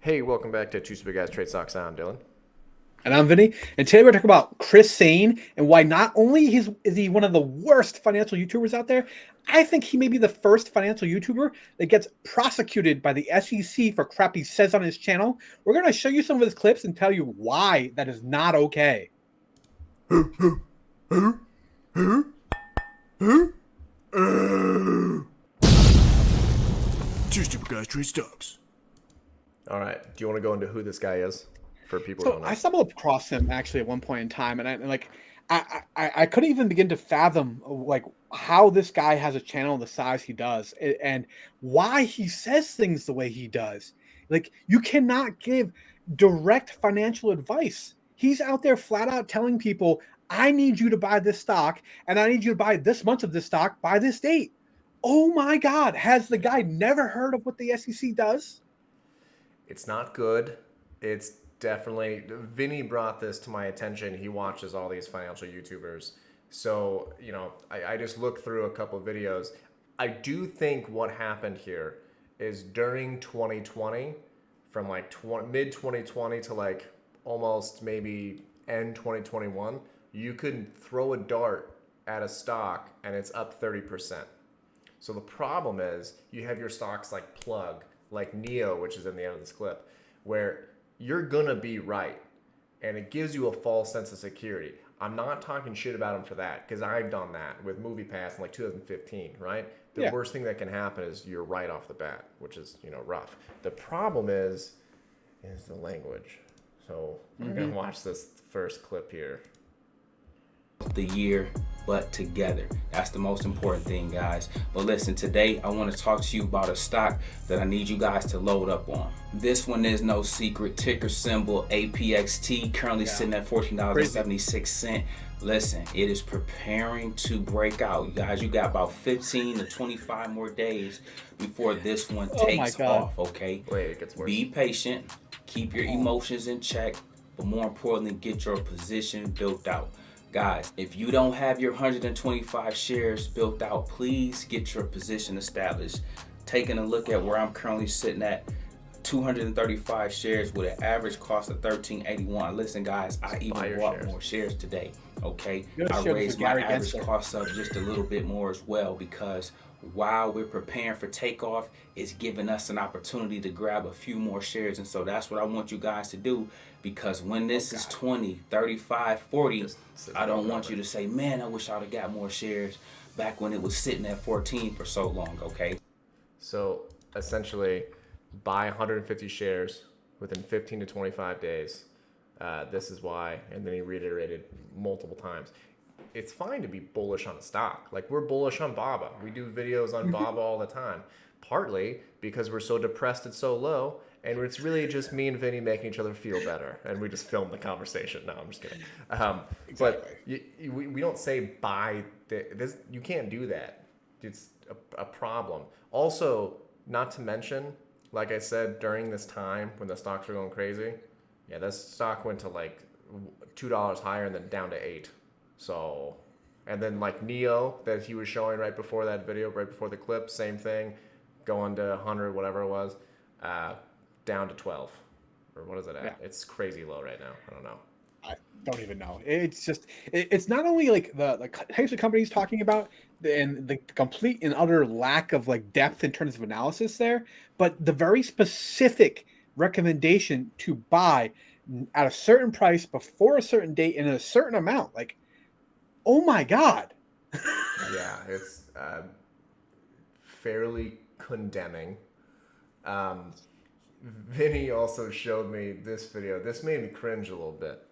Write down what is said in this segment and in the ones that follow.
Hey, welcome back to Two Stupid Guys Trade Stocks. I'm Dylan. And I'm Vinny. And today we're talking about Sain and why not only is he one of the worst financial YouTubers out there, I think he may be the first financial YouTuber that gets prosecuted by the SEC for crap he says on his channel. We're going to show you some of his clips and tell you why that is not okay. Two Stupid Guys Trade Stocks. All right. Do you want to go into who this guy is for people who So don't I know? stumbled across him actually at one point in time, and I couldn't even begin to fathom like how this guy has a channel the size he does and why he says things the way he does. Like you cannot give direct financial advice. He's out there flat out telling people, "I need you to buy this stock, and I need you to buy this much of this stock by this date." Oh my God! Has the guy never heard of what the SEC does? It's not good. It's definitely. Vinny brought this to my attention. He watches all these financial YouTubers. So, I just looked through a couple of videos. I do think what happened here is during 2020, from like mid 2020 to like almost maybe end 2021, you could throw a dart at a stock and it's up 30%. So the problem is you have your stocks like Plug, like Neo, which is in the end of this clip, where you're gonna be right, and it gives you a false sense of security. I'm not talking shit about them for that because I've done that with MoviePass in like 2015, right? The Yeah. worst thing that can happen is you're right off the bat, which is rough. The problem is the language. So we're gonna watch this first clip here. The year, but together. That's the most important thing, guys. But listen, today I want to talk to you about a stock that I need you guys to load up on. This one is no secret. Ticker symbol APXT, currently sitting at $14.76. Listen, it is preparing to break out. You guys, you got about 15 to 25 more days before this one Oh my takes God. off, okay? Wait, it gets worse. Be patient, keep your emotions in check, but more importantly, get your position built out. Guys, if you don't have your 125 shares built out, please get your position established. Taking a look at where I'm currently sitting at, 235 shares with an average cost of $13.81. Listen, guys, I even bought more shares today. Okay, I raised my average cost up just a little bit more as well because while we're preparing for takeoff, it's giving us an opportunity to grab a few more shares. And so that's what I want you guys to do, because when this is 20, 35, 40, I don't want you to say, man, I wish I'd have got more shares back when it was sitting at 14 for so long, okay? So essentially, buy 150 shares within 15 to 25 days. This is why, and then he reiterated multiple times. It's fine to be bullish on stock. Like we're bullish on Baba. We do videos on Baba all the time. Partly because we're so depressed it's so low, and it's really just me and Vinny making each other feel better, and we just film the conversation. No, I'm just kidding. But we don't say buy this. You can't do that. It's a problem. Also, not to mention, like I said, during this time when the stocks were going crazy, yeah, this stock went to like $2 higher and then down to 8. So, and then like Neo that he was showing right before that video, right before the clip, same thing, going to 100, whatever it was, down to 12, or what is it at? Yeah. It's crazy low right now. I don't know. I don't even know. It's just it's not only like the types of companies talking about and the complete and utter lack of like depth in terms of analysis there, but the very specific recommendation to buy at a certain price before a certain date and in a certain amount. Like, oh my God. Yeah, it's fairly condemning. Vinny also showed me this video. This made me cringe a little bit.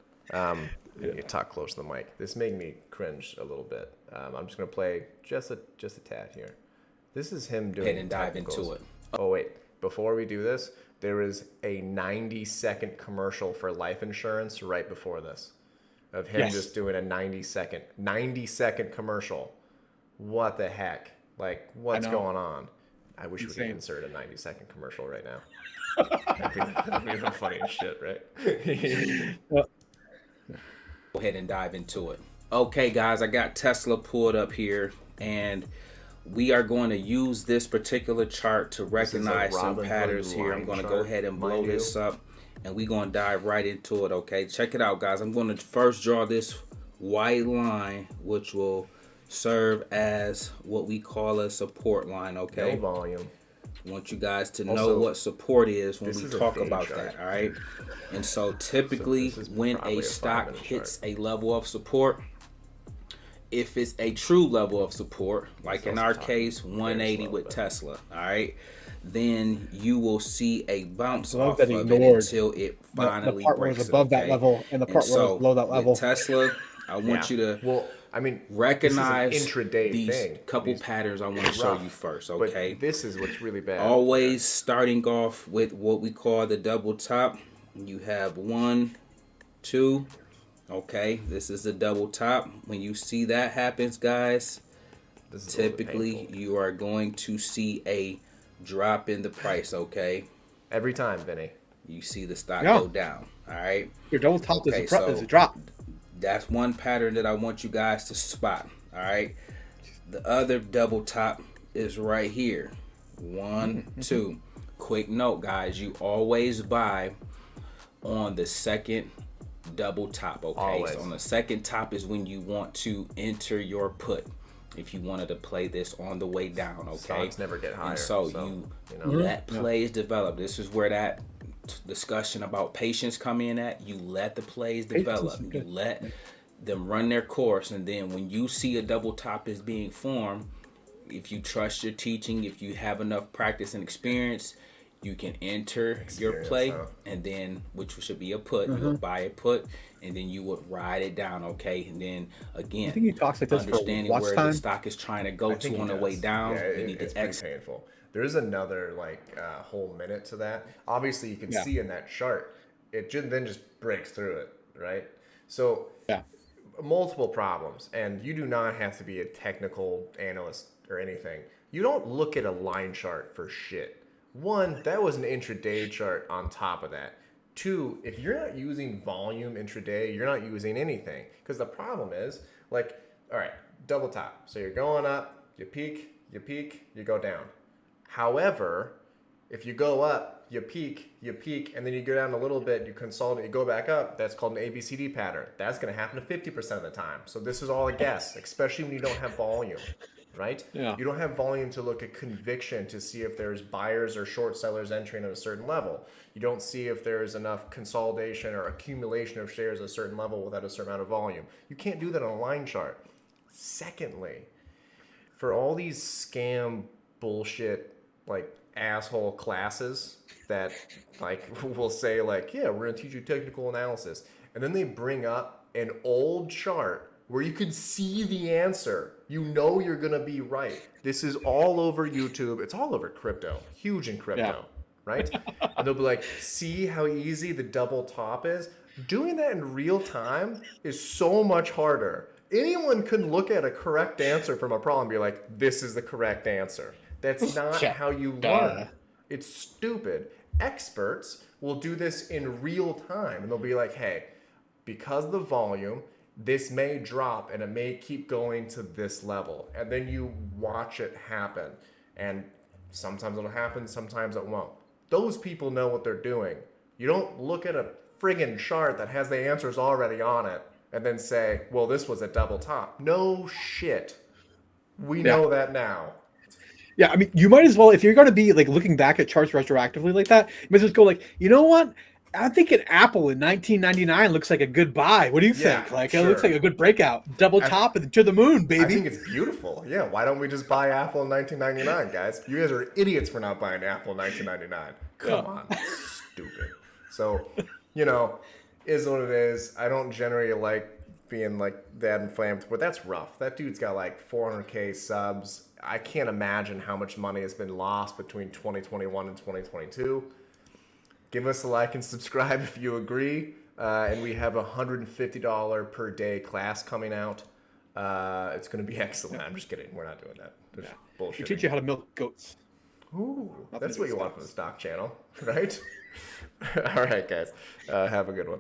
You talk close to the mic. This made me cringe a little bit. I'm just gonna play just a tad here. This is him doing. Head and dive technicals. into it. Oh wait, before we do this, there is a 90-second commercial for life insurance right before this, of him just doing a 90-second commercial. What the heck? Like, what's going on? I wish we could insert a 90-second commercial right now. That'd be the funniest shit, right? Go ahead and dive into it. Okay, guys, I got Tesla pulled up here, and we are going to use this particular chart to This is a recognize some Robinhood patterns here. I'm line going to go chart, ahead and blow mind you. this up, and we're going to dive right into it, okay? Check it out, guys. I'm going to first draw this white line, which will serve as what we call a support line, okay? No volume. I want you guys to know Also, what support is when this we is a talk day about chart. that, all right? And so typically this is when probably a a stock 5-minute hits chart. a level of support, if it's a true level of support, like in also our talking case, very 180 slow, with but- Tesla, all right, then you will see a bounce love off that of it ignored until it The finally part where breaks it's above it, that okay? level and the part where so it's below that level. with Tesla, I want you to Well, I mean, recognize this is an intraday these thing. couple These- patterns I want to show rough, you first, but okay? this is what's really bad. Always starting off with what we call the double top. You have 1, 2. Okay, this is the double top. When you see that happens, guys, This is a little bit typically painful. you are going to see a drop in the price, okay? Every time, Vinny. You see the stock Yeah. go down, all right? Your double top Okay, is so a drop. that's one pattern that I want you guys to spot, all right? The other double top is right here. 1, 2. Quick note, guys, you always buy on the second double top, okay? Always. So on the second top is when you want to enter your put if you wanted to play this on the way down, okay? Stocks never get higher. And so, you you know. let plays develop. This is where that discussion about patience come in at. You let the plays develop. You let them run their course, and then when you see a double top is being formed, if you trust your teaching, if you have enough practice and experience, you can enter your play, huh? and then, which should be a put, you would buy a put, and then you would ride it down, okay? And then again, I think he talks like this for understanding watch where time. the stock is trying to go I think to on he the way does. down, Yeah, you need it's to pretty exit. painful. There's another whole minute to that. Obviously, you can Yeah. see in that chart, it then just breaks through it, right? So Yeah. multiple problems, and you do not have to be a technical analyst or anything. You don't look at a line chart for shit. One, that was an intraday chart on top of that. Two, if you're not using volume intraday, you're not using anything. Because the problem is, like, all right, double top. So you're going up, you peak, you go down. However, if you go up, you peak, and then you go down a little bit, you consolidate, you go back up, that's called an ABCD pattern. That's going to happen to 50% of the time. So this is all a guess, especially when you don't have volume, right? Yeah. You don't have volume to look at conviction to see if there's buyers or short sellers entering at a certain level. You don't see if there's enough consolidation or accumulation of shares at a certain level without a certain amount of volume. You can't do that on a line chart. Secondly, for all these scam bullshit, like, asshole classes that, like, will say, like, yeah, we're gonna teach you technical analysis, and then they bring up an old chart where you can see the answer, you know you're gonna be right. This is all over YouTube. It's all over crypto. Huge in crypto, Yeah. right? And they'll be like, see how easy the double top is? Doing that in real time is so much harder. Anyone can look at a correct answer from a problem and be like, this is the correct answer. That's not Yeah. how you learn. It's stupid. Experts will do this in real time, and they'll be like, hey, because of the volume, this may drop and it may keep going to this level. And then you watch it happen. And sometimes it'll happen, sometimes it won't. Those people know what they're doing. You don't look at a friggin' chart that has the answers already on it and then say, well, this was a double top. No shit. We know that now. Yeah, I mean, you might as well, if you're going to be like looking back at charts retroactively like that, you might just go like, you know what? I think an Apple in 1999 looks like a good buy. What do you Yeah, think? Like, sure. it looks like a good breakout. Double top and to the moon, baby. I think it's beautiful. Yeah, why don't we just buy Apple in 1999, guys? You guys are idiots for not buying Apple in 1999. Come on. Stupid. So, you know, is what it is. I don't generally like being like that inflamed, but that's rough. That dude's got like 400K subs. I can't imagine how much money has been lost between 2021 and 2022. Give us a like and subscribe if you agree. And we have a $150 per day class coming out. It's going to be excellent. I'm just kidding. We're not doing that. There's We bullshit. teach you how to milk goats. Ooh, Nothing that's to what do you with want from the stock channel, right? All right, guys. Have a good one.